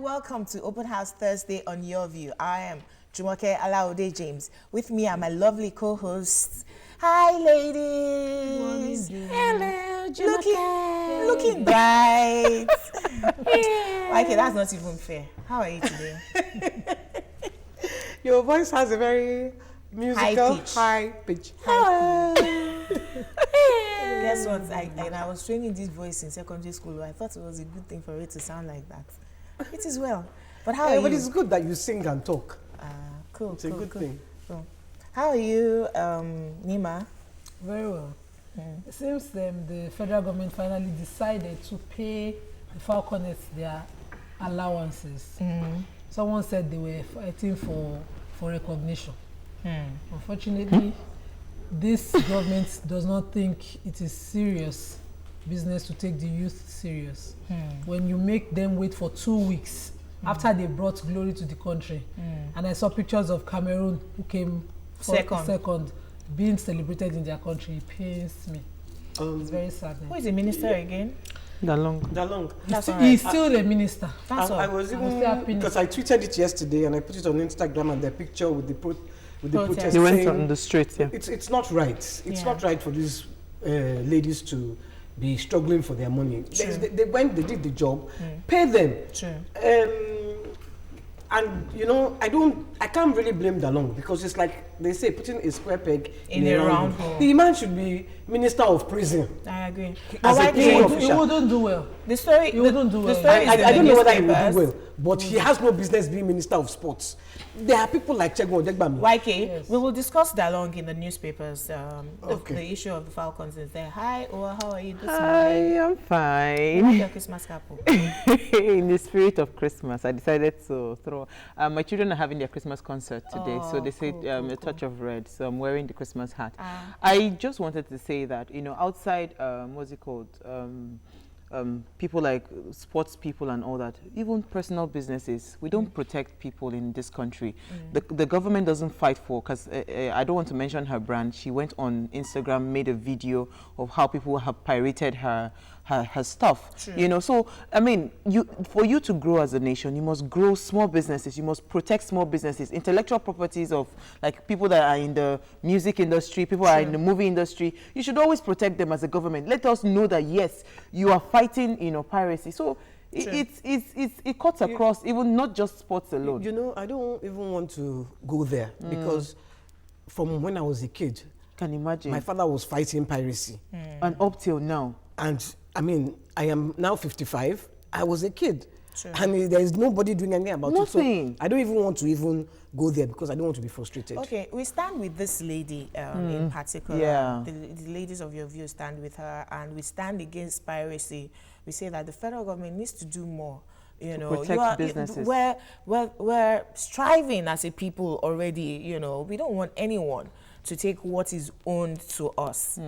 welcome to Open House Thursday on Your View. I am Jumoke Alaude James. With me are my lovely co-hosts. Hi, ladies. Hello, Jumoke. Looking bright. Yeah. Okay, that's not even fair. How are you today? Your voice has a very musical, high pitch. Guess what? I was training this voice in secondary school. I thought it was a good thing for it to sound like that. It is well. But how are you? But it's good that you sing and talk. Cool. It's a good thing. Cool. How are you, Nima? Very well. It seems the federal government finally decided to pay the Falconets their allowances. Someone said they were fighting for recognition. Unfortunately, this government does not think it is serious business to take the youth serious. When you make them wait for 2 weeks after they brought glory to the country, and I saw pictures of Cameroon who came second being celebrated in their country, it pains me. It's very sad. Who is the minister again? Dalong. He's still the minister. That's all. I was even, because I tweeted it yesterday and I put it on Instagram, and the picture with the protest. They went on the streets, yeah. It's not right. It's not right for these ladies to be struggling for their money. They went, they did the job, pay them. And you know, I can't really blame Dalong, because it's like they say, putting a square peg in a round hole. The man should be Minister of Prison. I agree. As a prison official. He wouldn't do well. He wouldn't do well. I don't know whether he would do well, but he has no business being Minister of Sports. There are people like Chegun Odegbami. YK, yes. We will discuss Dalong in the newspapers. The issue of the Falcons is there. Hi, Owa, how are you this morning? Hi, I'm fine. What's your Christmas cap? In the spirit of Christmas, I decided to throw. My children are having their Christmas concert today, so they said a touch of red. So I'm wearing the Christmas hat. I just wanted to say that, you know, outside, what's it called? People like sports people and all that, even personal businesses, we don't protect people in this country. The government doesn't fight for, because I don't want to mention her brand. She went on Instagram, made a video of how people have pirated her stuff. True. You know, so I mean, for you to grow as a nation, you must grow small businesses, you must protect small businesses, intellectual properties of like people that are in the music industry, people True. Are in the movie industry. You should always protect them as a government. Let us know that yes, you are fighting, you know, piracy. So it cuts across, even not just sports alone. You know, I don't even want to go there, because from when I was a kid, can imagine, my father was fighting piracy, and up till now. And I mean, I am now 55. I was a kid. Sure. And there is nobody doing anything about Nothing. it. So I don't even want to go there, because I don't want to be frustrated. Okay, we stand with this lady in particular. Yeah. The ladies of Your View stand with her, and we stand against piracy. We say that the federal government needs to do more. You know, protect businesses. We're striving as a people already. You know, we don't want anyone to take what is owned to us.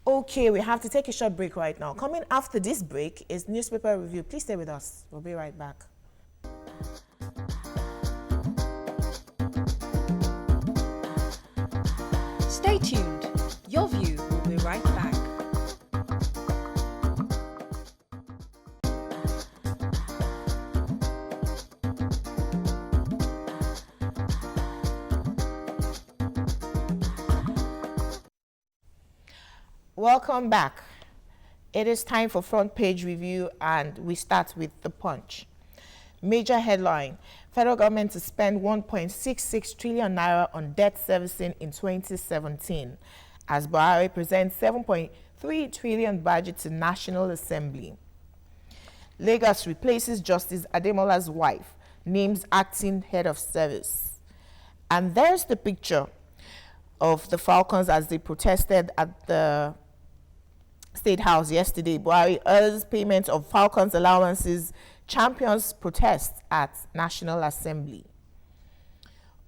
Okay, we have to take a short break right now. Coming after this break is Newspaper Review. Please stay with us. We'll be right back. Stay tuned. Your View will be right back. Welcome back. It is time for front page review, and we start with The Punch. Major headline: federal government to spend 1.66 trillion naira on debt servicing in 2017, as Buhari presents 7.3 trillion budget to National Assembly. Lagos replaces Justice Ademola's wife, names acting head of service. And there's the picture of the Falcons as they protested at the State House yesterday. Buhari urges payment of Falcons allowances, champions protest at National Assembly.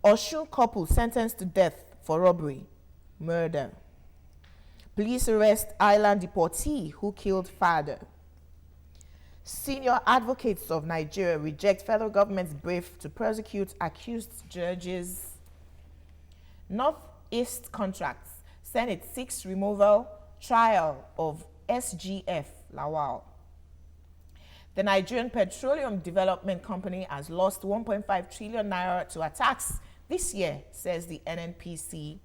Osun couple sentenced to death for robbery, murder. Police arrest island deportee who killed father. Senior advocates of Nigeria reject federal government's brief to prosecute accused judges. Northeast contracts, Senate seeks removal trial of SGF Lawal. The Nigerian Petroleum Development Company has lost 1.5 trillion naira to attacks this year, says the NNPC.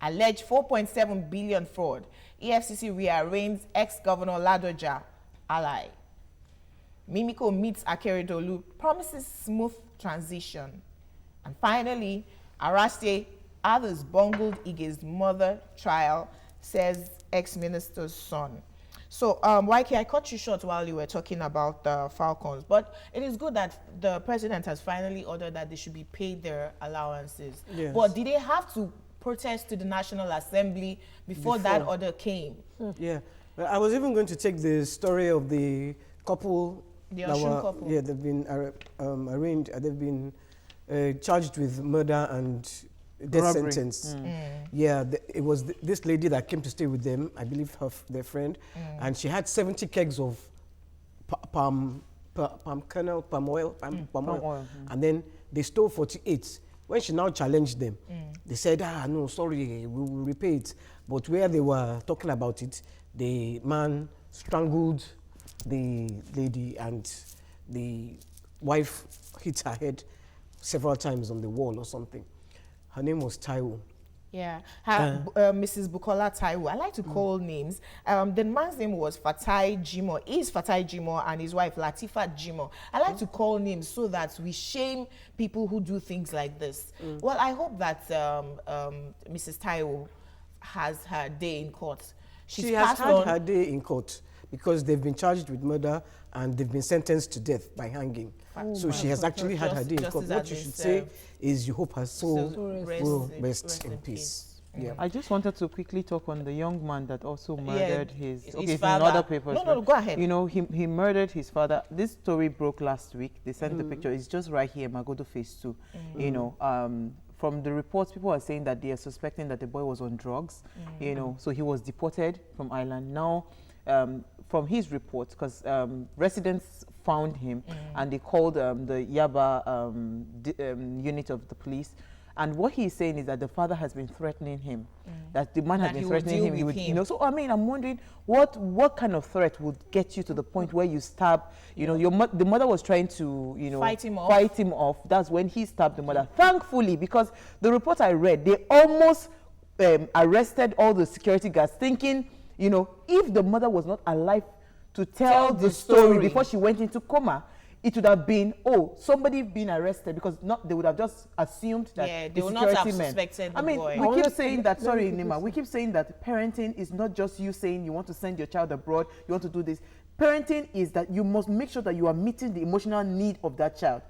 Alleged 4.7 billion fraud. EFCC rearraigns ex-governor Ladoja ally. Mimiko meets Akeredolu, promises smooth transition. And finally, Araste, others bungled Ige's mother trial, says ex-minister's son. So, YK, I cut you short while you were talking about the Falcons, but it is good that the president has finally ordered that they should be paid their allowances. Yes. But did they have to protest to the National Assembly before that order came? Yeah. Well, I was even going to take the story of the couple. The Osun couple. Yeah, they've been arraigned, they've been charged with murder and death Robbery. sentence. Yeah, it was this lady that came to stay with them, I believe their friend, and she had 70 kegs of palm oil, and then they stole 48. When she now challenged them, they said, no, sorry, we will repay it. But where they were talking about it, the man strangled the lady and the wife hit her head several times on the wall or something. Her name was Taiwo. Yeah, Mrs. Bukola Taiwo. I like to call names. The man's name was Fatai Jimo. He's Fatai Jimo and his wife Latifa Jimo. I like to call names so that we shame people who do things like this. Well, I hope that Mrs. Taiwo has her day in court. She has had her day in court because they've been charged with murder and they've been sentenced to death by hanging. So she has actually had her day in court. What you should say is you hope her soul will rest in peace. Yeah. I just wanted to quickly talk on the young man that also murdered his father. in other papers. No, go ahead. You know, he murdered his father. This story broke last week. They sent the picture. It's just right here, Magodo Phase 2. You know, from the reports, people are saying that they are suspecting that the boy was on drugs. You know, so he was deported from Ireland. Now, from his reports, because residents found him and they called the Yaba unit of the police. And what he's saying is that the father has been threatening him, that the man has been threatening him. He would, you know, so I mean, I'm wondering what kind of threat would get you to the point where you stab, you know, the mother was trying to, you know, fight him off. That's when he stabbed the mother. Thankfully, because the report I read, they almost arrested all the security guards, thinking, you know, if the mother was not alive to tell the story before she went into coma, it would have been, somebody being arrested, because they would have just assumed that they would not have suspected the boy. We keep saying that, sorry, Nima, we keep saying that parenting is not just you saying you want to send your child abroad, you want to do this. Parenting is that you must make sure that you are meeting the emotional need of that child.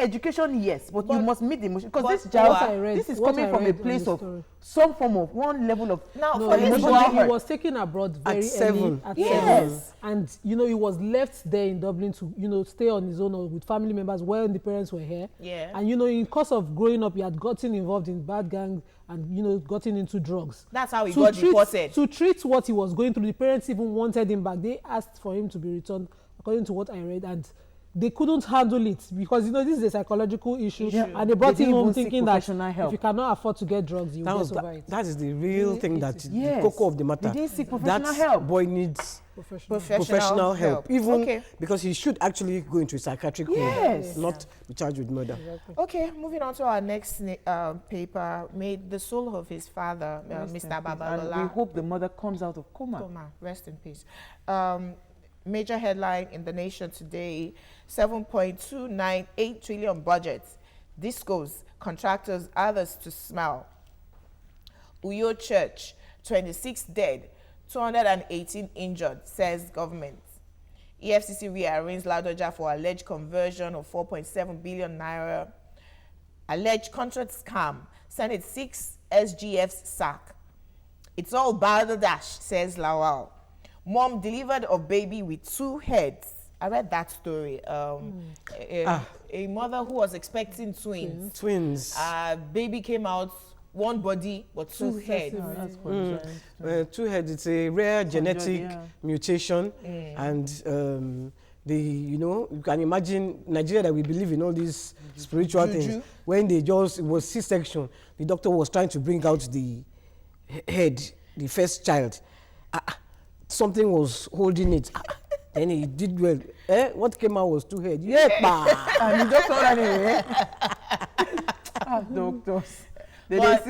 Education, yes, but you must meet the emotion, because this child, this is coming from a place of some form of one level of he was taken abroad very early at 7, and you know he was left there in Dublin to, you know, stay on his own or with family members when the parents were here. And you know, in course of growing up, he had gotten involved in bad gangs and, you know, gotten into drugs. That's how he got deported. To treat what he was going through, the parents even wanted him back. They asked for him to be returned, according to what I read, and they couldn't handle it because, you know, this is a psychological issue, and they brought him home thinking that if you cannot afford to get drugs, you will get over it. That is the real thing, that the cocoa of the matter. They didn't seek professional help. Boy needs professional help, even because he should actually go into a psychiatric home, not be charged with murder. Okay, moving on to our next paper. Made the soul of his father, Mr. Babalola. And we hope the mother comes out of coma. Rest in peace. Major headline in the Nation today: 7.298 trillion budget. Discos, contractors, others to smile. Uyo Church, 26 dead, 218 injured, says government. EFCC rearraigns Ladoja for alleged conversion of 4.7 billion naira. Alleged contract scam. Senate 6 SGFs sack. It's all Bangladesh, says Lawal. Mom delivered a baby with 2 heads. I read that story. A mother who was expecting twins. Baby came out, one body, but 2 heads. 2 heads, it's a rare genetic mutation. And you can imagine Nigeria, that we believe in all these spiritual things. When it was C-section, the doctor was trying to bring out the head, the first child. Something was holding it. And he did well. What came out was 2 heads. Yeah, And the doctor anyway. Doctors. But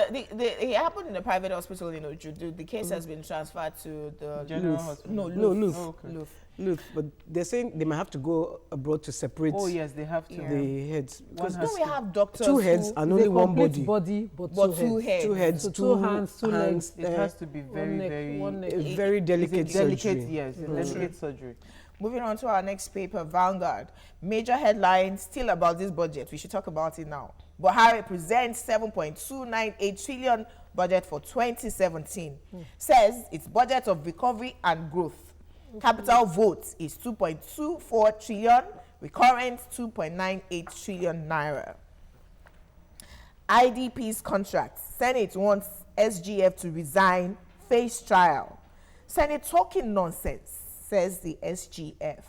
it happened in a private hospital in Ojudu. The case has been transferred to the General Hospital. No, Luth. Luth. Okay. Luth. Luth, but they're saying they might have to go abroad to separate Oh yes, they have to. the heads. One Because has Don't we have doctors 2 heads who, and It's only a one complete body. but but two two heads. heads? 2 heads, So 2 two hands, 2 legs. It has to be very, neck, very. one neck. a very It's delicate a delicate, surgery. yes, a delicate surgery. Moving on to our next paper, Vanguard. Major headline still about this budget. We should talk about it now. Buhari presents 7.298 trillion budget for 2017. Says its budget of recovery and growth. Capital vote is 2.24 trillion, recurrent 2.98 trillion naira. IDP's contract. Senate wants SGF to resign, face trial. Senate talking nonsense, says the SGF.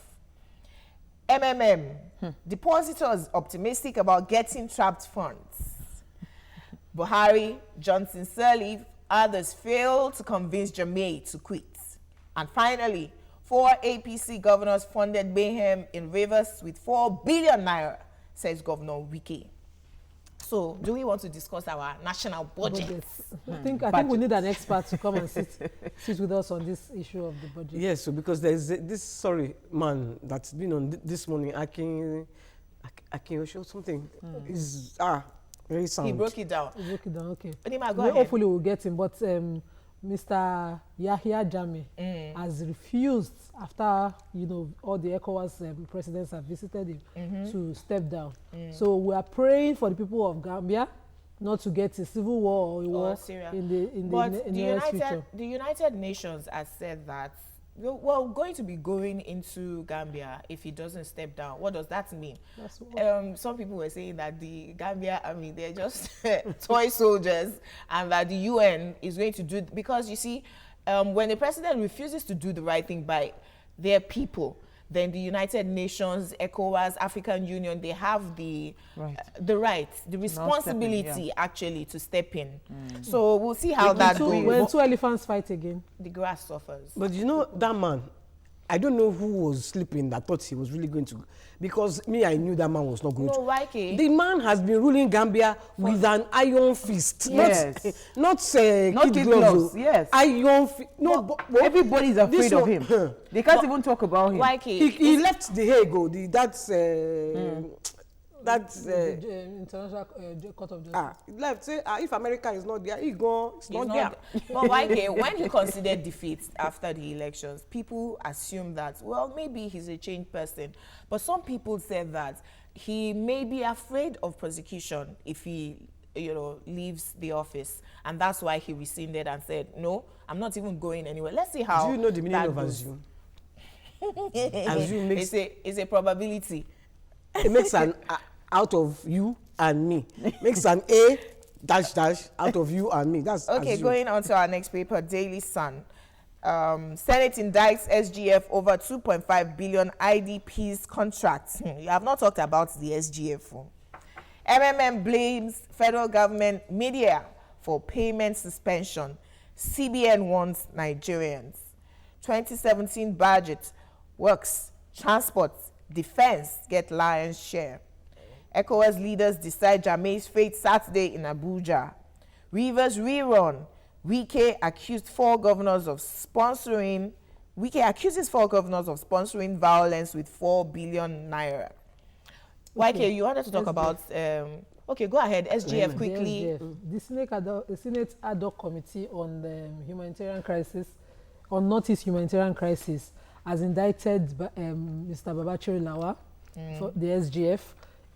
Depositors optimistic about getting trapped funds. Buhari, Johnson Sirleaf, others fail to convince Jamaica to quit. And finally, 4 APC governors funded mayhem in Rivers with 4 billion naira, says Governor Wike. So, do we want to discuss our national budget? Budgets. I think we need an expert to come and sit with us on this issue of the budget. Yes, so because there's this man that's been on this morning, Akin Osho something. Is very sound. He broke it down. We'll break it down, okay. Onima, go ahead. Hopefully we'll get him, but Mr. Yahya Jammeh has refused after all the ECOWAS presidents have visited him to step down. So we are praying for the people of Gambia not to get a civil war or a war in the nearest future. The United Nations has said that we're going to be going into Gambia if he doesn't step down. What does that mean? Some people were saying that the Gambia, they're just toy soldiers, and that the UN is going to do, because you see, when the president refuses to do the right thing by their people, then the United Nations, ECOWAS, African Union, they have the responsibility actually to step in. So we'll see how that goes. When 2 elephants fight again, the grass suffers. But that man, I don't know who was sleeping that thought he was really going to, because I knew that man was not going to. YK. The man has been ruling Gambia with an iron fist. Yes. Not kid kid gloves. gloves, yes. Iron fist. No, but Everybody's afraid of him. They can't even talk about him. YK. He left the Hague. That's the International Court of Justice. he left. Say if America is not there, it's not there. But YK, when he considered defeat after the elections, people assumed that, well, maybe he's a changed person. But some people said that he may be afraid of prosecution if he leaves the office, and that's why he rescinded and said, no, I'm not even going anywhere. Let's see how. Do you know the meaning that of goes. assume? Assume makes It's a probability. it makes an out of you and me. Makes an A dash out of you and me. That's Okay, assume. going on to our next paper, Daily Sun. Senate indicts SGF over 2.5 billion IDPs contracts. You have not talked about the SGF. blames federal government media for payment suspension. CBN warns Nigerians. 2017 budget, works, transport, defense get lion's share. ECOWAS leaders decide Jamaica's fate Saturday in Abuja. Rivers rerun. Wike accuses 4 governors of sponsoring violence with 4 billion naira. Okay. YK, you wanted to talk about okay, go ahead. SGF quickly. The Senate ad hoc committee on the humanitarian crisis, on Northeast humanitarian crisis, has indicted Mr. Babachir Lawal for the SGF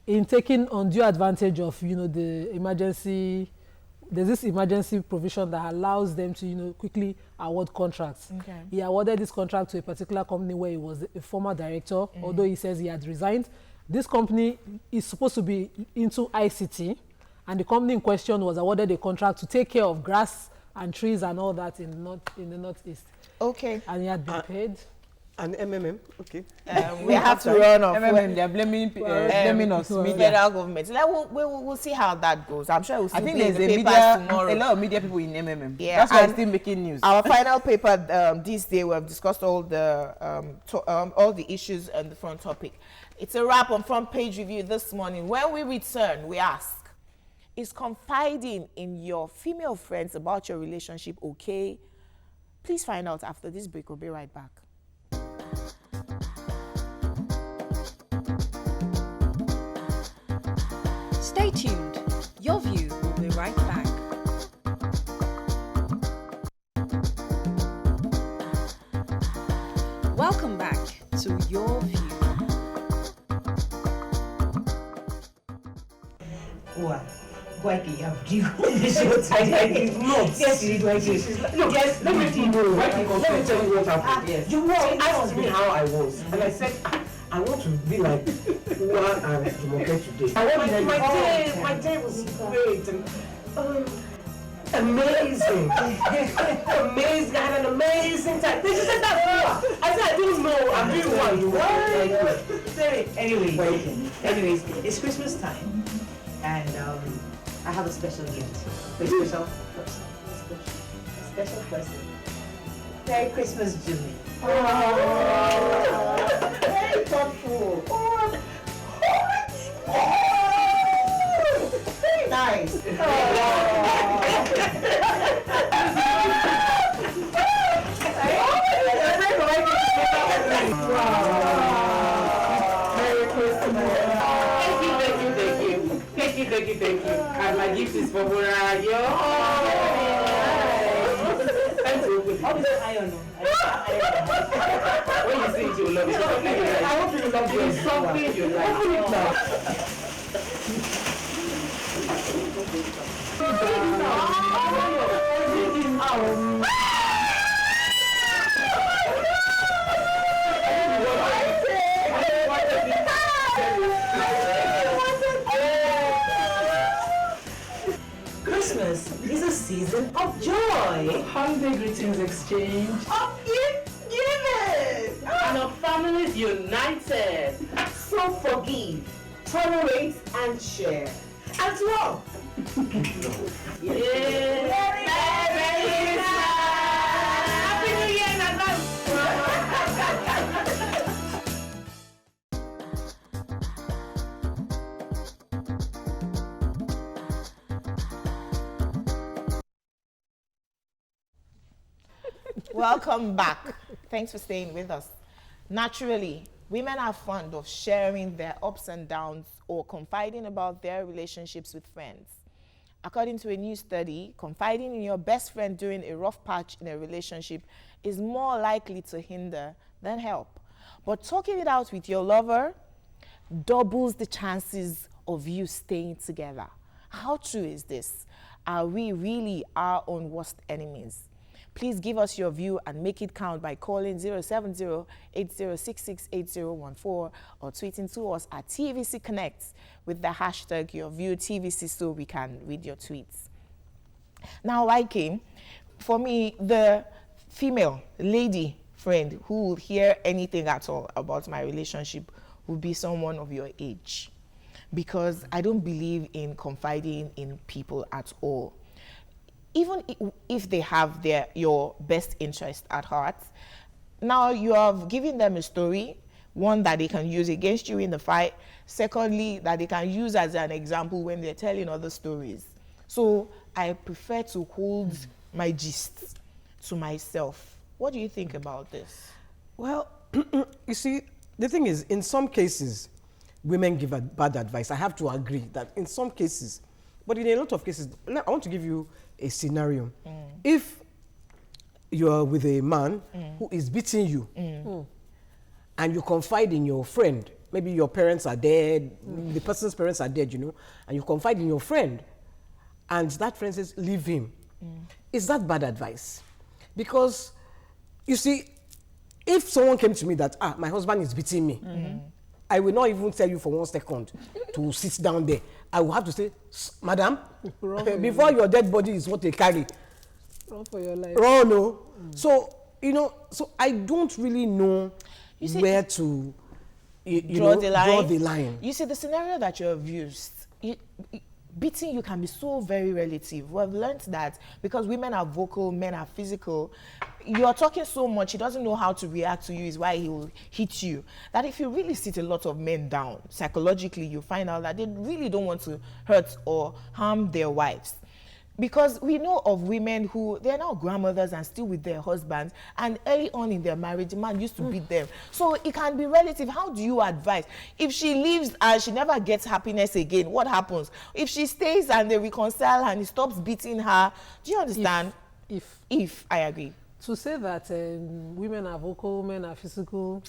in taking undue advantage of the emergency. There's this emergency provision that allows them to quickly award contracts. Okay. He awarded this contract to a particular company where he was a former director, although he says he had resigned. This company is supposed to be into ICT, and the company in question was awarded a contract to take care of grass and trees and all that in the northeast. Okay. And he had been paid. And MMM, okay. We have to run off. MMM, they're blaming us, media. Federal government. Like, we'll see how that goes. I'm sure we'll see. I think in there's the a papers tomorrow. a lot of media people in MMM. Yeah, that's why and it's still making news. Our final paper this day, we have discussed all the issues and the front topic. It's a wrap on Front Page Review this morning. When we return, we ask, is confiding in your female friends about your relationship okay? Please find out after this break. We'll be right back. Stay tuned. Your View will be right back. Welcome back to Your View. What? Why do you have to Look, yes, let me tell you what happened. Yes. You asked me how I was, and I said, I want to be like Uwa and Jumoke today. My day was great and amazing. Amazing. I had an amazing time. They just said that Uwa. I said, I don't know. I'm doing one. Anyways, it's Christmas time, and I have a special gift. A special person. Merry Christmas, Jimmy. Oh, very thoughtful. Very nice. Merry Christmas. Thank you. And my gift is for Burayo. When you see it, you love it. I hope you love it. Something you like. Open it now. Christmas is a season of joy. Holiday greetings exchanged. Of gift giving. And of families united. So forgive, tolerate, and share. As well. Merry Christmas! Happy New Year in advance! Welcome back. Thanks for staying with us. Naturally, women are fond of sharing their ups and downs or confiding about their relationships with friends. According to a new study, confiding in your best friend during a rough patch in a relationship is more likely to hinder than help. But talking it out with your lover doubles the chances of you staying together. How true is this? Are we really our own worst enemies? Please give us your view and make it count by calling 070-8066-8014 or tweeting to us at TVC Connect with the hashtag YourViewTVC so we can read your tweets. Now, liking, for me, the female lady friend who will hear anything at all about my relationship will be someone of your age, because I don't believe in confiding in people at all. Even if they have your best interest at heart, now you have given them a story, one that they can use against you in the fight, secondly, that they can use as an example when they're telling other stories. So I prefer to hold my gist to myself. What do you think about this? Well, you see, the thing is, in some cases, women give bad advice. I have to agree that in some cases, but in a lot of cases, I want to give you a scenario. If you are with a man who is beating you and you confide in your friend, maybe your parents are dead, the person's parents are dead, and you confide in your friend and that friend says, leave him. Is that bad advice? Because, you see, if someone came to me that, my husband is beating me, I will not even tell you for 1 second to sit down there. I will have to say, madam, before your dead body is what they carry. Run for your life. Run, no. So, so I don't really know where to draw the line. Draw the line. You see, the scenario that you have used, beating you can be so very relative. We've learned that because women are vocal, men are physical. You're talking so much, he doesn't know how to react to you, is why he will hit you. That if you really sit a lot of men down, psychologically, you find out that they really don't want to hurt or harm their wives. Because we know of women who, they're now grandmothers and still with their husbands, and early on in their marriage, the man used to beat them. So it can be relative. How do you advise? If she leaves and she never gets happiness again, what happens? If she stays and they reconcile and he stops beating her, do you understand? If I agree. To say that women are vocal, men are physical,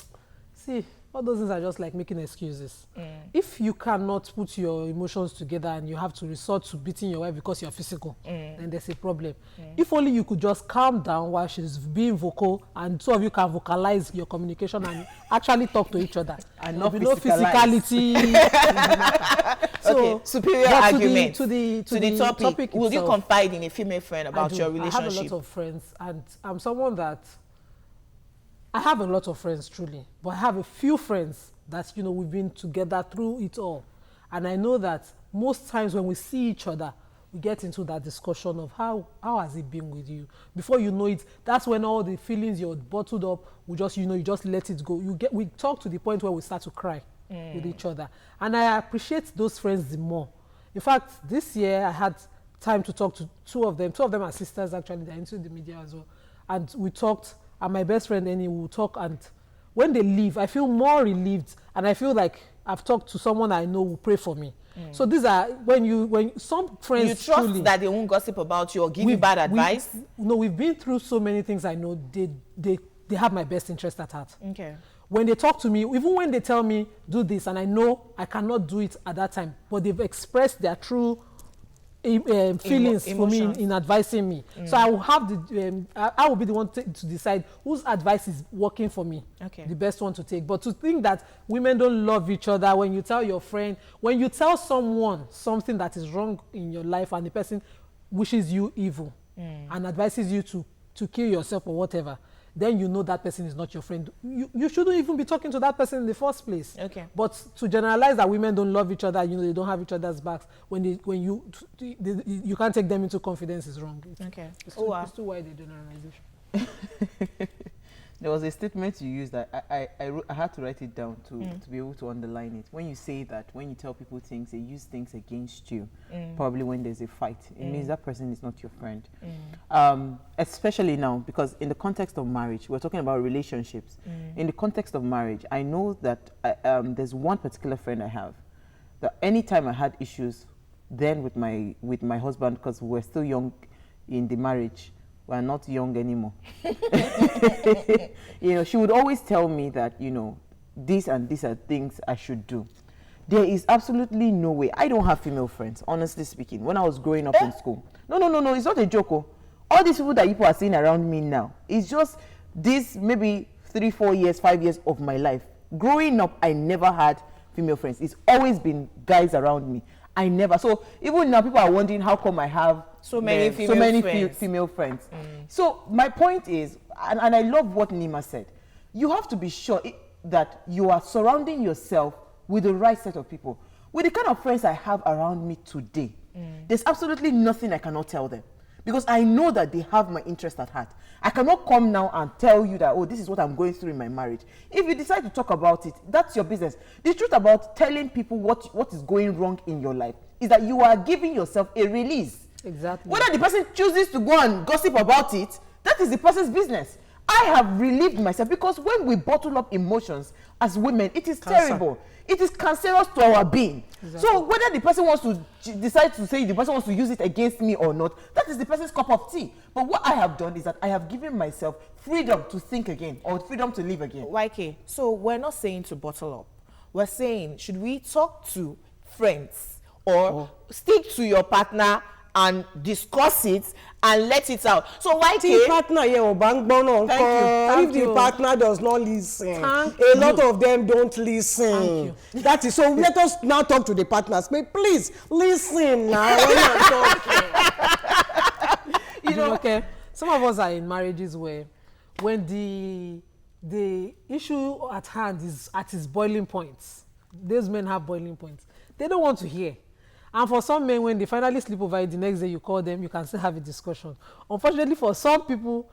see, all those things are just like making excuses. If you cannot put your emotions together and you have to resort to beating your wife because you're physical, then there's a problem. If only you could just calm down while she's being vocal, and two of you can vocalize your communication and actually talk to each other. And not no physicality. Okay, superior argument. To the topic will you itself, confide in a female friend about your relationship? I have a lot of friends, and I'm someone that I have a lot of friends, truly, but I have a few friends that, you know, we've been together through it all. And I know that most times when we see each other, we get into that discussion of how has it been with you? Before you know it, that's when all the feelings you're bottled up, you just let it go. We talk to the point where we start to cry with each other. And I appreciate those friends the more. In fact, this year I had time to talk to two of them. Two of them are sisters, actually. They're into the media as well. And we talked. And my best friend, Annie, will talk, and when they leave, I feel more relieved, and I feel like I've talked to someone I know will pray for me. So these are when some friends, you trust truly, that they won't gossip about you or give you bad advice. We've been through so many things. I know they have my best interest at heart. Okay. When they talk to me, even when they tell me do this, and I know I cannot do it at that time, but they've expressed their true feelings for me in advising me. So I will have I will be the one to decide whose advice is working for me, the best one to take. But to think that women don't love each other, when you tell your friend, when you tell someone something that is wrong in your life and the person wishes you evil and advises you to kill yourself or whatever, then you know that person is not your friend. You shouldn't even be talking to that person in the first place. Okay. But to generalize that women don't love each other, they don't have each other's backs, when you can't take them into confidence is wrong. Okay. It's too wide a generalization. There was a statement you used that I had to write it down to be able to underline it. When you say that, when you tell people things, they use things against you, probably when there's a fight, it means that person is not your friend. Especially now, because in the context of marriage, we're talking about relationships. In the context of marriage, I know that there's one particular friend I have, that anytime I had issues then with my husband, because we're still young in the marriage, we're not young anymore. She would always tell me that, these and these are things I should do. There is absolutely no way. I don't have female friends, honestly speaking, when I was growing up in school. No, it's not a joke. All these people that people are seeing around me now, it's just this maybe 3, 4 years, 5 years of my life. Growing up, I never had female friends. It's always been guys around me. I never. So even now, people are wondering how come I have so many female friends. So my point is, and I love what Nima said, you have to be sure that you are surrounding yourself with the right set of people. With the kind of friends I have around me today, there's absolutely nothing I cannot tell them, because I know that they have my interest at heart. I cannot come now and tell you that, oh, this is what I'm going through in my marriage. If you decide to talk about it, that's your business. The truth about telling people what is going wrong in your life is that you are giving yourself a release. Exactly. Whether the person chooses to go and gossip about it, that is the person's business. I have relieved myself, because when we bottle up emotions as women, it is terrible. It is cancerous to our being. Exactly. So whether the person wants to decide to say the person wants to use it against me or not, that is the person's cup of tea. But what I have done is that I have given myself freedom to think again, or freedom to live again. YK, so we're not saying to bottle up. We're saying, should we talk to friends or stick to your partner and discuss it and let it out? So YK, if the partner does not listen, a lot of them don't listen. That is, so let us now talk to the partners. Please listen now when I'm talking. Okay, some of us are in marriages where when the the issue at hand is at its boiling point. Those men have boiling points. They don't want to hear. And for some men, when they finally sleep over it, the next day you call them, you can still have a discussion. Unfortunately, for some people,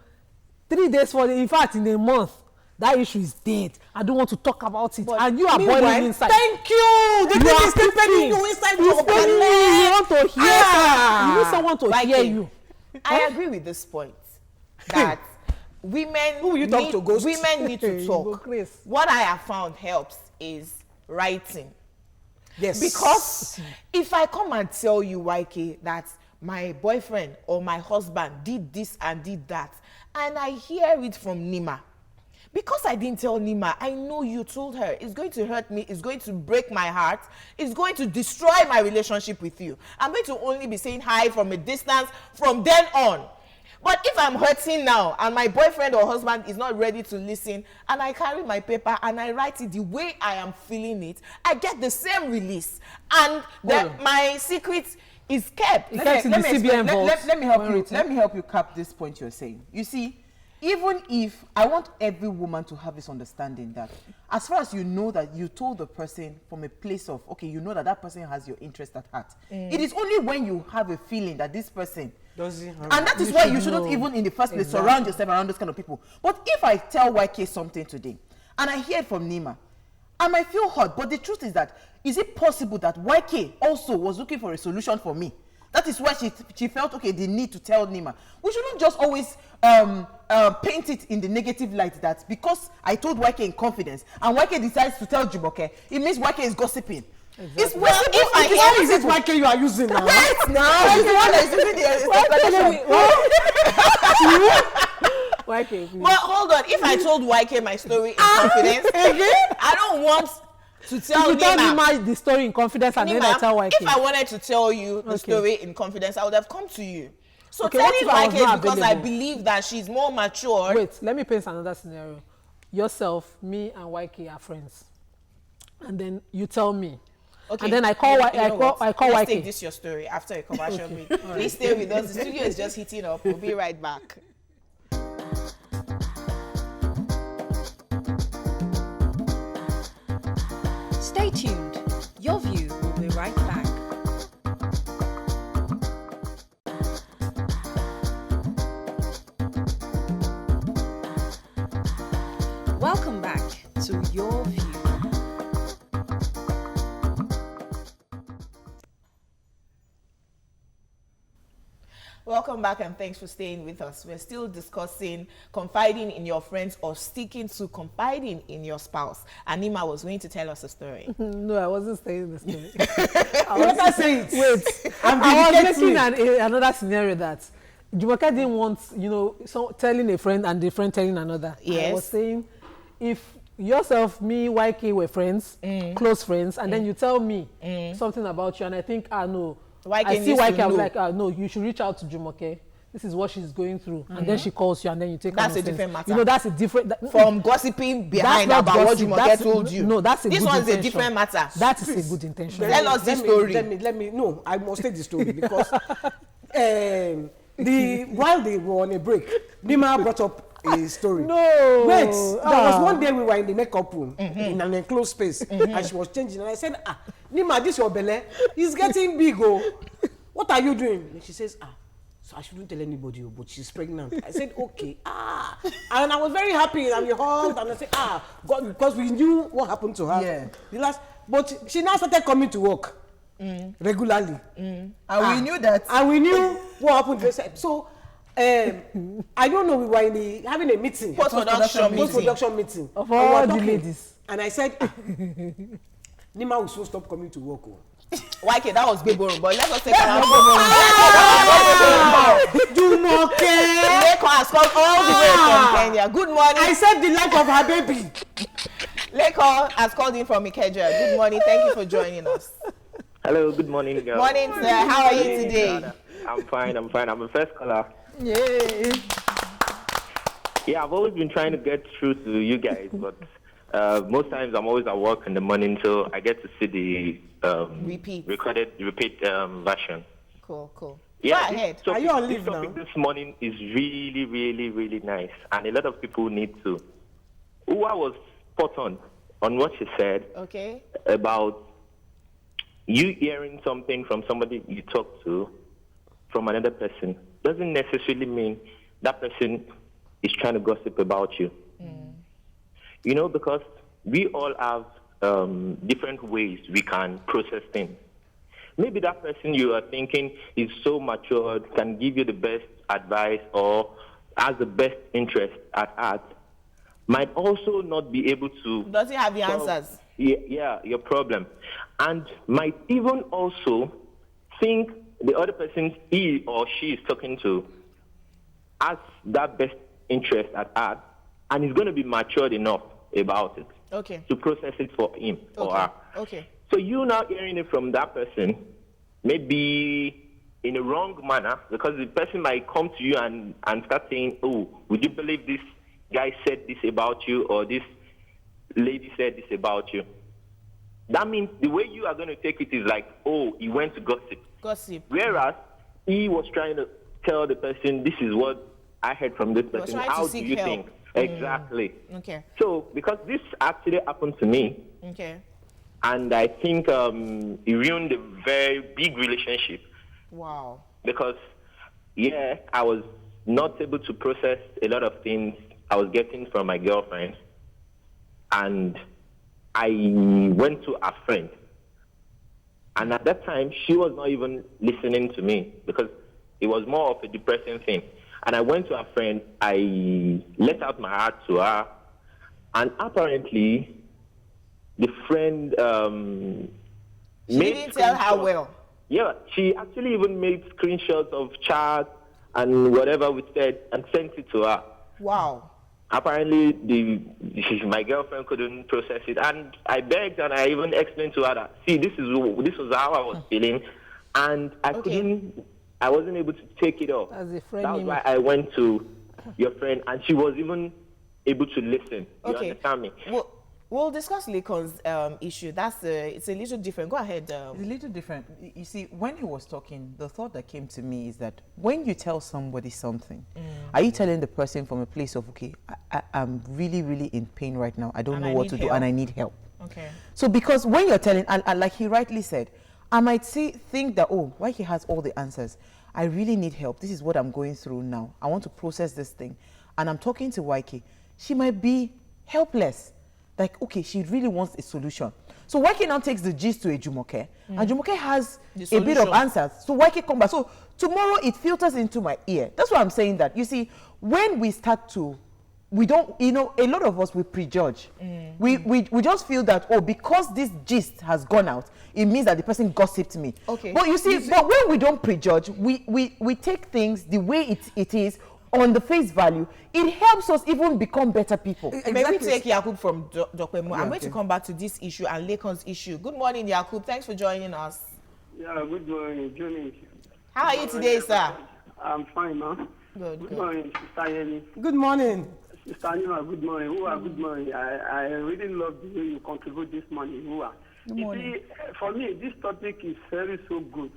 3 days, in fact, in a month, that issue is dead. I don't want to talk about it. But and you are boiling inside. Thank you. The thing is still paining you inside your belly. You want to hear you need someone to hear you. I agree with this point that women need to talk. What I have found helps is writing. Yes. Because if I come and tell you, YK, that my boyfriend or my husband did this and did that, and I hear it from Nima, because I didn't tell Nima, I know you told her. It's going to hurt me. It's going to break my heart. It's going to destroy my relationship with you. I'm going to only be saying hi from a distance from then on. But if I'm hurting now and my boyfriend or husband is not ready to listen, and I carry my paper and I write it the way I am feeling it, I get the same release. And my secret is kept. Let me help you cap this point you're saying. You see, even if I want every woman to have this understanding that as far as you know that you told the person from a place of, okay, you know that that person has your interest at heart. It is only when you have a feeling that this person and that is why you shouldn't even in the first place surround yourself around those kind of people. But if I tell YK something today and I hear it from Nima, I might feel hurt, but the truth is that, is it possible that YK also was looking for a solution for me? That is why she felt, okay, the need to tell Nima. We shouldn't just always paint it in the negative light that because I told YK in confidence and YK decides to tell Jumoke, it means YK is gossiping. Exactly. It's well, if is it YK you are using now? Wait, now. It's the one that is using the YK. Well, hold on. If I told YK my story in confidence, I don't want to tell Nima the story in confidence and Nima, then I tell YK. If I wanted to tell you the story in confidence, I would have come to you. So telling YK is because I believe that she's more mature. Wait, let me paint another scenario. Yourself, me, and YK are friends, and then you tell me. Okay. And then I call Let's YK. take this your story after a commercial break. Please stay with us. The studio is just heating up. We'll be right back. Stay tuned. Your View will be right back. Welcome back to Your View. Welcome back and thanks for staying with us. We're still discussing confiding in your friends or sticking to confiding in your spouse. Anima was going to tell us a story. No, I wasn't saying the story. Let us say it. Wait, I was making another scenario that Jumoke didn't want, telling a friend and the friend telling another. Yes. I was saying, if yourself, me, YK were friends, close friends, and then you tell me something about you, and I think, no. I see YK, I'm like, no, you should reach out to Jumoke. This is what she's going through. And then she calls you and then you take her. That's a different matter. That's a different... From gossiping behind about what Jumoke told you. No, that's a good intention. This one's a different matter. That is a good intention. Tell us the story. Let me, no, I must tell the story because while they were on a break, Nima brought up a story. No. Wait, there was one day we were in the makeup room in an enclosed space and she was changing and I said, Nima, this your belly is getting big. What are you doing? And she says, so I shouldn't tell anybody, but she's pregnant. I said, okay, and I was very happy and we hugged and I said, God, because we knew what happened to her. Yeah. But she now started coming to work regularly. And we knew that. And we knew what happened to her. So, I don't know, we were having a meeting. Post-production meeting. Of all the ladies. And I said, Nima will soon stop coming to work. YK, that was big boring, but let us take our Jumoke! Leko has come all the way from Kenya. Good morning. I saved the life of her baby. Leko has called in from Ikeja. Good morning. Thank you for joining us. Hello, good morning, girl. Morning, sir. How are you today? I'm fine. I'm a first caller. Yay. Yeah, I've always been trying to get through to you guys, but most times I'm always at work in the morning, so I get to see the repeat version. Cool. Yeah, go ahead. Are you on leave this topic now? This morning is really, really, really nice, and a lot of people need to Uwa was spot on what she said. Okay. About you hearing something from somebody you talk to from another person doesn't necessarily mean that person is trying to gossip about you. You know, because we all have different ways we can process things. Maybe that person you are thinking is so matured, can give you the best advice or has the best interest at heart, might also not be able to... Doesn't have the answers. Yeah, your problem. And might even also think the other person he or she is talking to has that best interest at heart and is going to be matured enough about it. Okay. To process it for him or her. Okay. So you now hearing it from that person, maybe in a wrong manner, because the person might come to you and start saying, oh, would you believe this guy said this about you or this lady said this about you? That means the way you are going to take it is like, oh, he went to gossip. Gossip. Whereas he was trying to tell the person, this is what I heard from this person. How do you think? Exactly. Okay. So, because this actually happened to me, okay, and I think it ruined a very big relationship. Wow. Because, yeah, I was not able to process a lot of things I was getting from my girlfriend, and I went to a friend. And at that time, she was not even listening to me because it was more of a depressing thing. And I went to a friend, I let out my heart to her, and apparently the friend she didn't tell her well. Yeah, she actually even made screenshots of chat and whatever we said and sent it to her. Wow. Apparently, my girlfriend couldn't process it, and I begged and I even explained to her that, see, this was how I was feeling, and I wasn't able to take it off. As a friend, that's why I went to your friend, and she was even able to listen. You understand me? Well, we'll discuss Lakon's issue. It's a little different. Go ahead. It's a little different. You see, when he was talking, the thought that came to me is that when you tell somebody something, are you telling the person from a place of, okay, I'm really, really in pain right now. I don't know what to do and I need help. Okay. So because when you're telling, and like he rightly said, I might think that, oh, why he has all the answers. I really need help. This is what I'm going through now. I want to process this thing. And I'm talking to YK. She might be helpless. Like, okay, she really wants a solution. So YK now takes the gist to a Jumoke. And Jumoke has a bit of answers. So YK come back. So tomorrow it filters into my ear. That's why I'm saying that. You see, when we start to, we don't, you know, a lot of us, we prejudge. We just feel that, oh, because this gist has gone out, it means that the person gossiped me. Okay. But you see, but when we don't prejudge, we take things the way it is on the face value. It helps us even become better people. Exactly. May we take Yakub from Dokwemo? Yeah, I'm going to come back to this issue and Lakon's issue. Good morning, Yakub. Thanks for joining us. Yeah, good morning, Johnny. How are you today, sir? I'm fine, man. Good morning, Sister Yeni. Good morning. Sister Anima, good morning. Good morning. I really love the way you contribute this morning. Good morning. You see, for me, this topic is very so good.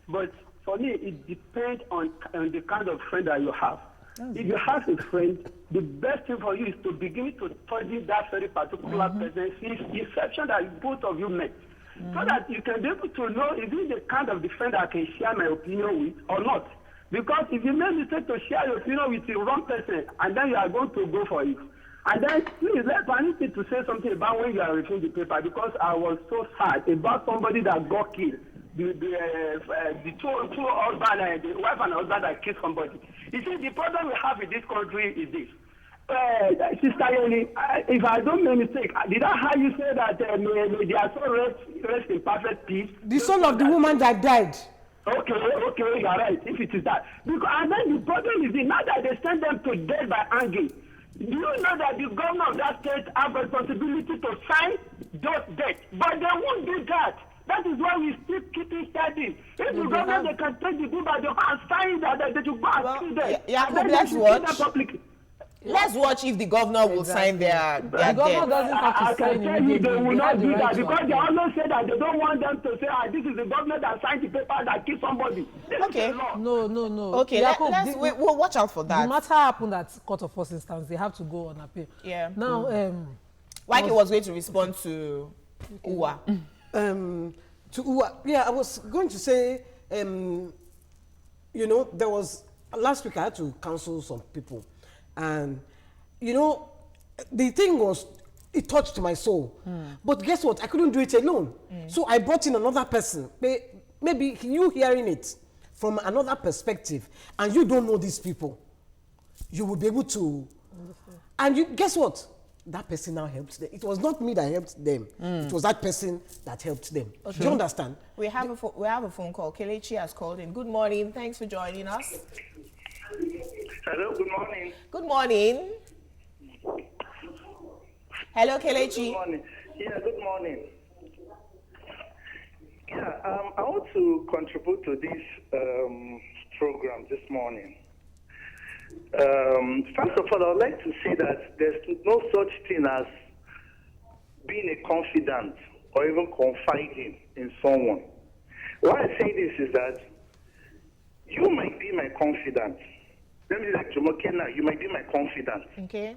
But for me, it depends on the kind of friend that you have. If you have a friend, the best thing for you is to begin to study that very particular person since the exception that both of you met. So that you can be able to know is it the kind of the friend I can share my opinion with or not. Because if you make mistake to share your opinion with the wrong person and then you are going to go for it. And then please I need to say something about when you are reading the paper because I was so sad about somebody that got killed. The two husband, the wife and husband that killed somebody. You see, the problem we have in this country is this. Sister Yoni, if I don't make mistake, did I hear you say that they are so rest in perfect peace? The soul of the woman that died. Okay, you are right, if it is that. Because, and then the problem is now that they send them to death by hanging. Do you know that the governor of that state have a responsibility to sign those deaths? But they won't do that. That is why we still keep studying. If the government they can take the book by the hand, sign that they should go and kill them. Yeah, let's watch. Let's watch if the governor will sign their The governor debt. doesn't have I to sign can tell you immediately. they will They not have the do that right to because they appeal. always say that they don't want them to say, this is the government that signed the paper that killed somebody. This Okay. is the law. No. Okay, Yakubu, we'll watch out for the that. matter happened at court of first instance. They have to go on appeal. Yeah. Now, Wike was going to respond to Uwa. To Uwa, yeah, I was going to say, you know, there was last week I had to counsel some people, and you know, the thing was, it touched my soul. But guess what? I couldn't do it alone. So I brought in another person. Maybe you hearing it from another perspective, and you don't know these people, you will be able to. And you guess what? That person now helped them. It was not me that helped them. It was that person that helped them. Do you understand? We have a phone call. Kelechi has called in. Good morning. Thanks for joining us. Hello, good morning. Good morning. Hello, Kelechi. Good morning. Yeah, good morning. Yeah, I want to contribute to this program this morning. First of all, I would like to say that there's no such thing as being a confidant or even confiding in someone. Why I say this is that you might be my confidant. Let me like Jumoke now, you might be my confidant. Okay.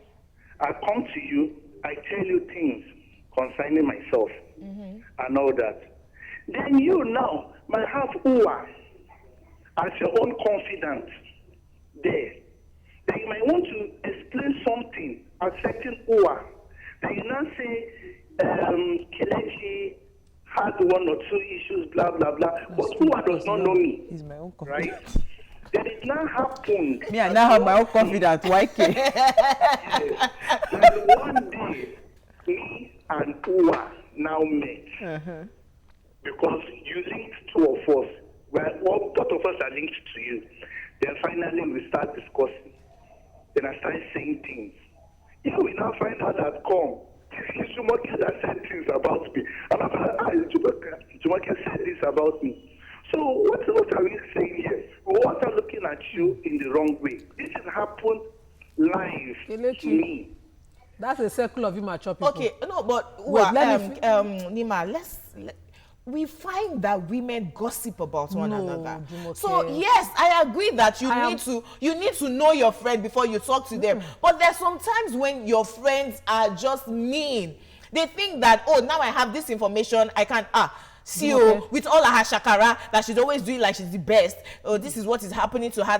I come to you, I tell you things concerning myself and all that. Then you now might have Uwa as your own confidant there. Then you might want to explain something affecting Uwa. Then you now say, Kelechi had one or two issues, blah, blah, blah. But Uwa does not know me. He's my own Right? confidant. Then it now happened. Me, I now have my own confidant. YK. Yes. Then one day, me and Uwa now met. Because you linked two of us. Well, both of us are linked to you. Then finally we start discussing. Then I started saying things. Yeah, we now find out that Jumoke that said things about me. And I'm like, Jumoke said this about me. So what are we saying here? We are looking at you in the wrong way. This has happened live to me. That's a circle of immature people. Okay, no, but Wait, Nima, we find that women gossip about one another. Jumoke. So yes, I agree that you need to know your friend before you talk to them. But there's sometimes when your friends are just mean. They think that, oh, now I have this information, I can see you with all her shakara that she's always doing like she's the best. Oh, this is what is happening to her.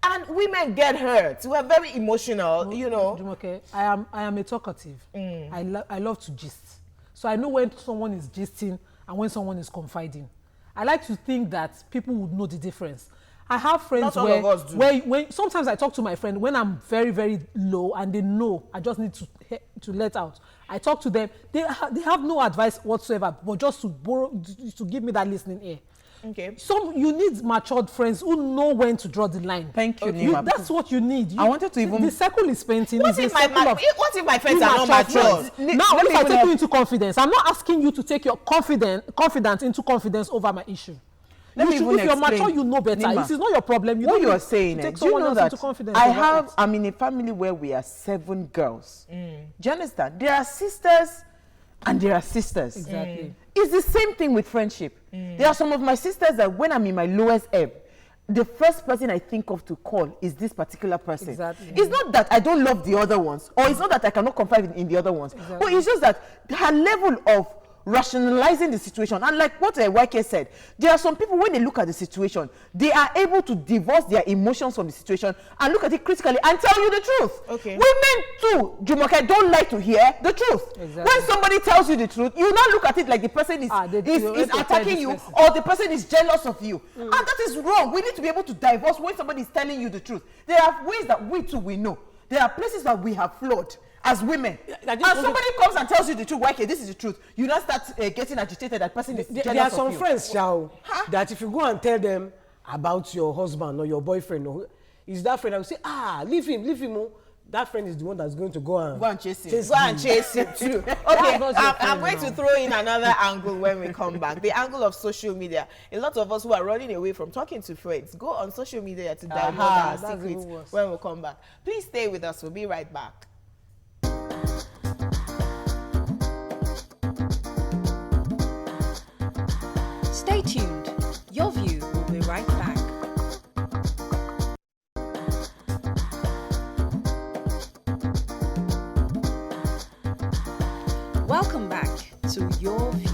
And women get hurt. We're very emotional, you know. Jumoke, I am a talkative. I love to gist. So I know when someone is gisting and when someone is confiding. I like to think that people would know the difference. I have friends where sometimes I talk to my friend when I'm very, very low and they know I just need to let out. I talk to them. They have no advice whatsoever, but just to give me that listening ear. Okay. You need matured friends who know when to draw the line. Thank you, Nima. That's what you need. I wanted to even... The circle is painting. What if my friends are not matured? Now, if I take you into confidence, I'm not asking you to take your confidence into confidence over my issue. If you're mature, you know better. Nima, this is not your problem. What you are saying is, do you know that I'm in a family where we are 7 girls. Do you understand? There are sisters and there are sisters. Exactly. It's the same thing with friendship. There are some of my sisters that when I'm in my lowest ebb, the first person I think of to call is this particular person. Exactly. It's not that I don't love the other ones, or it's not that I cannot confide in the other ones, but it's just that her level of rationalizing the situation, and like what YK said, there are some people when they look at the situation, they are able to divorce their emotions from the situation and look at it critically and tell you the truth. Okay. Women too, Jumoke, don't like to hear the truth. Exactly. When somebody tells you the truth, you not look at it like the person is attacking you or the person is jealous of you. And that is wrong. We need to be able to divorce when somebody is telling you the truth. There are ways that we know. There are places that we have flawed as women. And somebody comes and tells you the truth, okay, this is the truth. You now start getting agitated, that person is jealous of you. There are some friends, that if you go and tell them about your husband or your boyfriend, or is that friend that will say, leave him, that friend is the one that's going to go and chase him. Go and chase him too. Okay, I'm going to throw in another angle when we come back. The angle of social media. A lot of us who are running away from talking to friends go on social media to divulge our secrets when we come back. Please stay with us. We'll be right back. Stay tuned. Your View will be right back. Welcome back to Your View.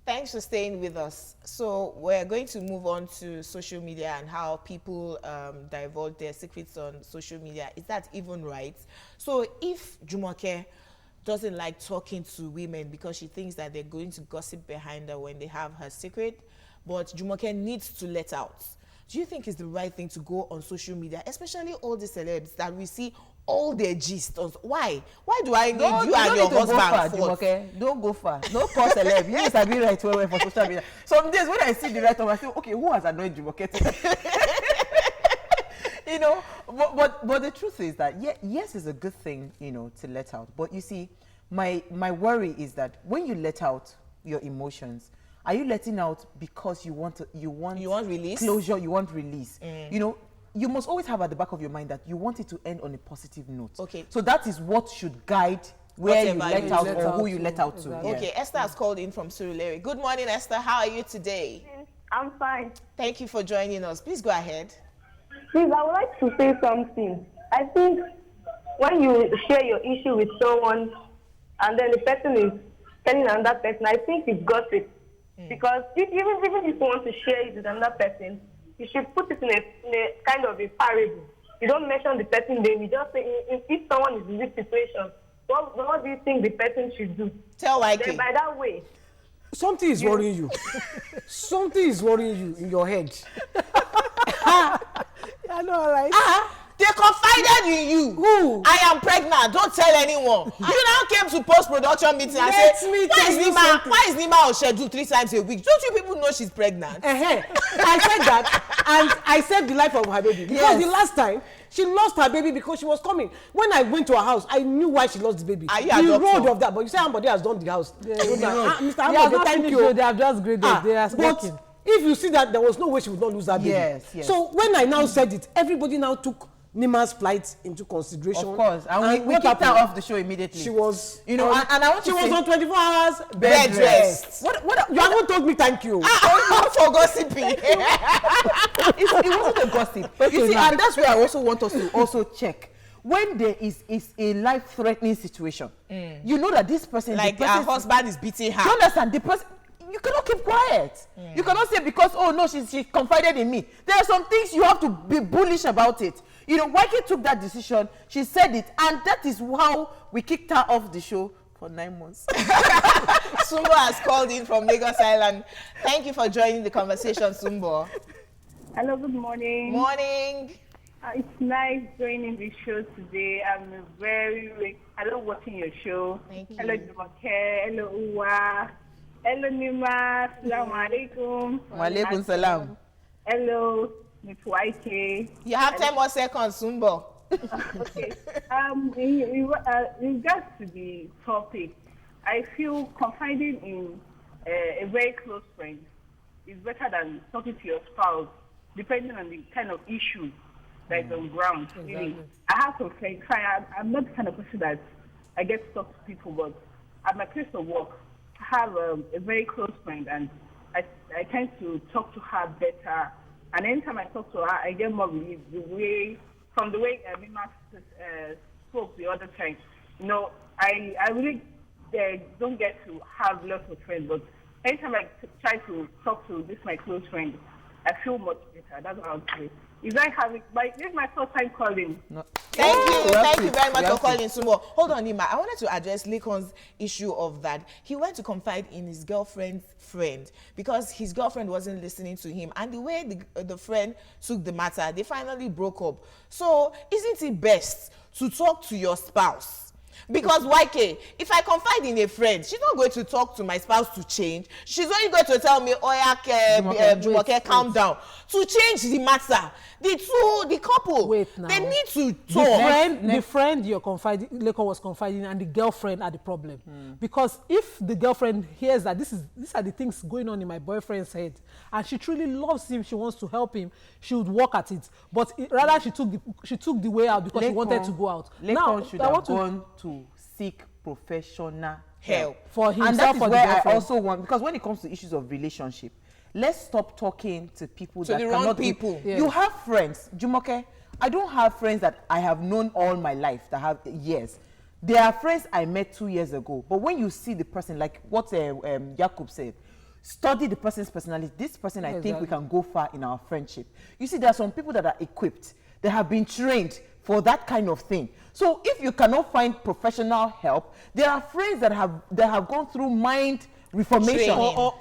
Thanks for staying with us. So we're going to move on to social media and how people divulge their secrets on social media. Is that even right? So if Jumoke doesn't like talking to women because she thinks that they're going to gossip behind her when they have her secret, but Jumoke needs to let out, do you think it's the right thing to go on social media, especially all the celebs that we see all their gist? Why do I need you and your husband? Jumoke, don't go far. Don't call celeb. Yes, I be right for social media. Some days when I see the right of, I say, okay, who has annoyed Jumoke today? You know, but the truth is that yes, it's a good thing, you know, to let out. But you see, my worry is that when you let out your emotions, are you letting out because you want release? Closure, you want release? You know, you must always have at the back of your mind that you want it to end on a positive note. Okay. So that is what should guide where you let out or who you let out to. Exactly. Okay, Esther has called in from Surulere. Good morning, Esther. How are you today? I'm fine. Thank you for joining us. Please go ahead. Please, I would like to say something. I think when you share your issue with someone and then the person is telling another person, I think it's gossip. Because even if you want to share it with another person, you should put it in a kind of a parable. You don't mention the person name. You just say, if someone is in this situation, what do you think the person should do? Tell YK. Then by that way, something is worrying you. Something is worrying you in your head. I know, right? They confided in you. Who? I am pregnant. Don't tell anyone. You now came to post-production meeting and said, why is Nima on schedule 3 times a week? Don't you people know she's pregnant? I said that, and I saved the life of her baby. Because the last time, she lost her baby because she was coming. When I went to her house, I knew why she lost the baby. The road of that. But you say somebody has done the house. Mr. Ambode, thank you. They have just graded. They are speaking. But if you see that there was no way she would not lose her baby. Yes. So when I now said it, everybody now took Nima's flight into consideration. Of course. And we kicked her off the show immediately. She was, you know, and I want to say, she was on 24 hours bed rest. What you haven't told me thank you. Not for gossiping. It wasn't a gossip. You see, and that's where I also want us to also check. When there is a life-threatening situation, you know that this person, like her husband is beating her. You understand? The person, you cannot keep quiet. You cannot say because, oh no, she confided in me. There are some things you have to be bullish about it. You know, YK took that decision, she said it, and that is how we kicked her off the show for 9 months. Sumbo has called in from Lagos Island. Thank you for joining the conversation, Sumbo. hello, good morning. Morning. It's nice joining the show today. I love watching your show. Thank you. Hello, Jumoke. Hello, Uwa. Hello, Nima. Assalamu alaikum. Wa alaikum salam. Hello, Ms. YK. You have 10 more seconds, Sumbo. Okay. In regards to the topic, I feel confiding in a very close friend is better than talking to your spouse, depending on the kind of issue that is on ground. Exactly. Really. I have some friends. I'm not the kind of person that I get to talk to people, but at my place of work, I have a very close friend, and I tend to talk to her better. And anytime I talk to her, I get more relief from the way Mima spoke the other time. You know, I really don't get to have lots of friends, but anytime I try to talk to this my close friend, I feel much better. That's what I would say. This is my first time calling. No. Thank you very much for calling, Sumbo. Hold on, Nima. I wanted to address Lekon's issue of that. He went to confide in his girlfriend's friend because his girlfriend wasn't listening to him. And the way the friend took the matter, they finally broke up. So isn't it best to talk to your spouse Because YK, if I confide in a friend, she's not going to talk to my spouse to change. She's only going to tell me, Jumoke, calm down. To change the matter, the couple, they need to talk. The friend Leko was confiding, and the girlfriend are the problem. Because if the girlfriend hears that these are the things going on in my boyfriend's head, and she truly loves him, she wants to help him, she would work at it. But rather, she took the way out because she wanted to go out. Now, should have gone to seek professional help for himself. And that is for where I also want, because when it comes to issues of relationship, let's stop talking to people that the cannot wrong people. Yes. You have friends, Jumoke. I don't have friends that I have known all my life that have years. There are friends I met 2 years ago, but when you see the person, like what Jakub said, study the person's personality. This person, I think we can go far in our friendship. You see, there are some people that are equipped. They have been trained for that kind of thing. So if you cannot find professional help, there are friends that have gone through mind reformation. Or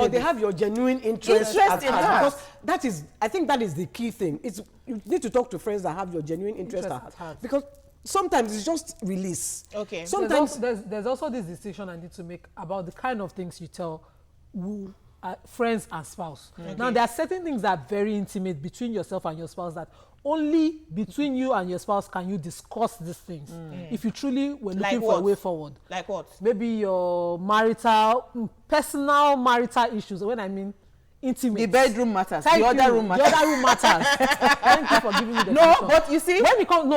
they have your genuine interest at heart. Because I think that is the key thing. You need to talk to friends that have your genuine interest at heart. Because sometimes it's just release. Okay. Sometimes there's also this decision I need to make about the kind of things you tell friends and spouse. Okay. Now, there are certain things that are very intimate between yourself and your spouse that only between you and your spouse can you discuss these things. If you truly were looking for a way forward. Like what? Maybe your personal marital issues. When I mean intimate. The bedroom matters. The other room matters. The other room matters. Thank you for giving me the No, but you see, when it comes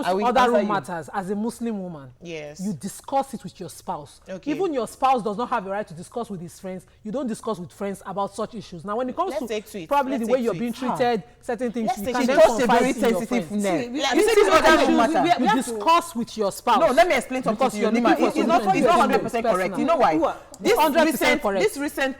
to other room matters, as a Muslim woman, yes, you discuss it with your spouse. Okay. Even your spouse does not have a right to discuss with his friends. You don't discuss with friends about such issues. Now, when it comes to probably the way you're being treated, certain things you can then confide in your friends. You discuss with your spouse. No, let me explain something to you, Nima. It's not 100% correct. You know why? This recent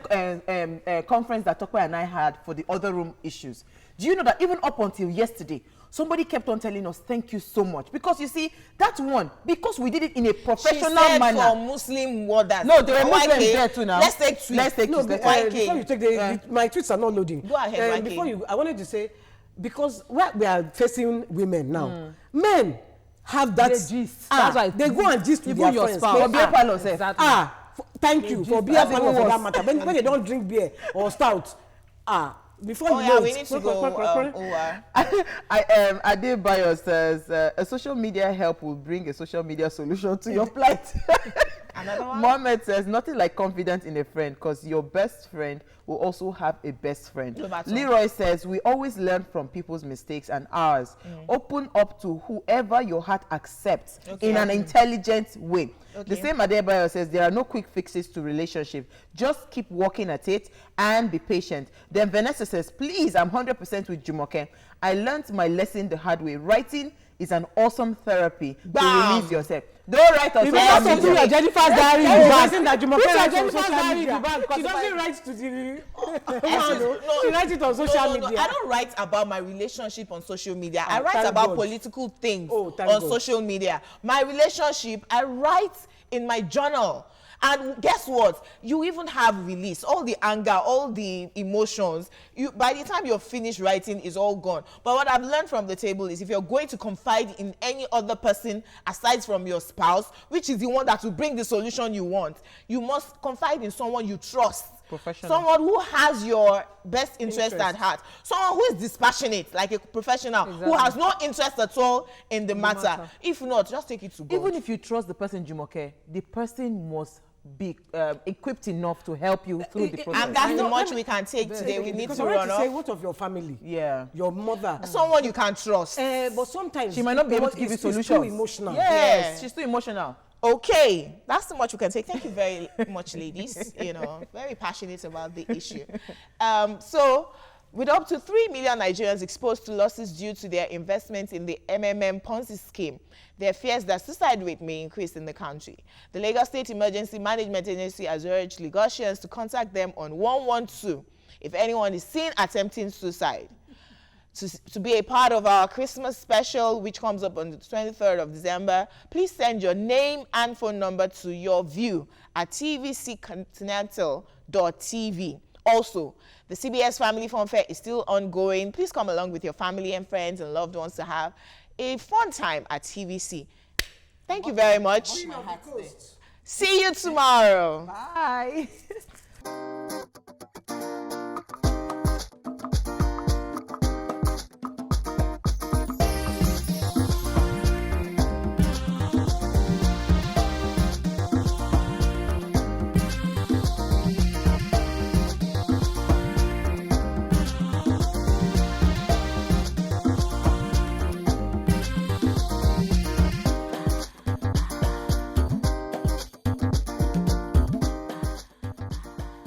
conference that Tokwe and I had for the other room issues. Do you know that even up until yesterday, somebody kept on telling us, thank you so much. Because you see, that one, because we did it in a professional manner. For Muslim warders. No, there were Muslims there too now. Let's take tweets. No, before you take my tweets are not loading. Go ahead, I wanted to say, because we are facing women now, men have that gist. That's why they go and gist with their your friends. spouse. Thank you for beer for that matter. When they don't drink beer or stout, before you know we need to go. Adebayo says a social media help will bring a social media solution to your plight. Another one? Mohammed says nothing like confidence in a friend, because your best friend will also have a best friend. Leroy says we always learn from people's mistakes and ours. Open up to whoever your heart accepts in an intelligent way. The same Adebayo says there are no quick fixes to relationship. Just keep working at it and be patient. Then Vanessa says, please, I'm 100% with Jumoke. I learned my lesson the hard way. Writing is an awesome therapy to release yourself. Don't write on social media. Jennifer's diary in the back. She doesn't write to the she writes it on social media. I don't write about my relationship on social media. I write about political things on social media. My relationship, I write in my journal. And guess what? You even have release. All the anger, all the emotions, by the time you're finished writing, is all gone. But what I've learned from the table is if you're going to confide in any other person aside from your spouse, which is the one that will bring the solution you want, you must confide in someone you trust. Someone who has your best interest at heart. Someone who is dispassionate, like a professional, who has no interest at all in the matter. If not, just take it to God. Even if you trust the person, Jumoke, the person must be equipped enough to help you through the process. And that's how much we can take today. We need to run off. What of your family? Yeah. Your mother. Someone you can trust. But sometimes she might not be able to give you solutions. She's too emotional. Yes, she's too emotional. Okay, that's too much we can take. Thank you very much, ladies. Very passionate about the issue. So, with up to 3 million Nigerians exposed to losses due to their investments in the MMM Ponzi scheme, there are fears that suicide rate may increase in the country. The Lagos State Emergency Management Agency has urged Lagosians to contact them on 112 if anyone is seen attempting suicide. To be a part of our Christmas special, which comes up on the 23rd of December, please send your name and phone number to Your View at tvccontinental.tv. Also, the CBS Family Fun Fair is still ongoing. Please come along with your family and friends and loved ones to have a fun time at TVC. Thank you very much. See you tomorrow. Bye.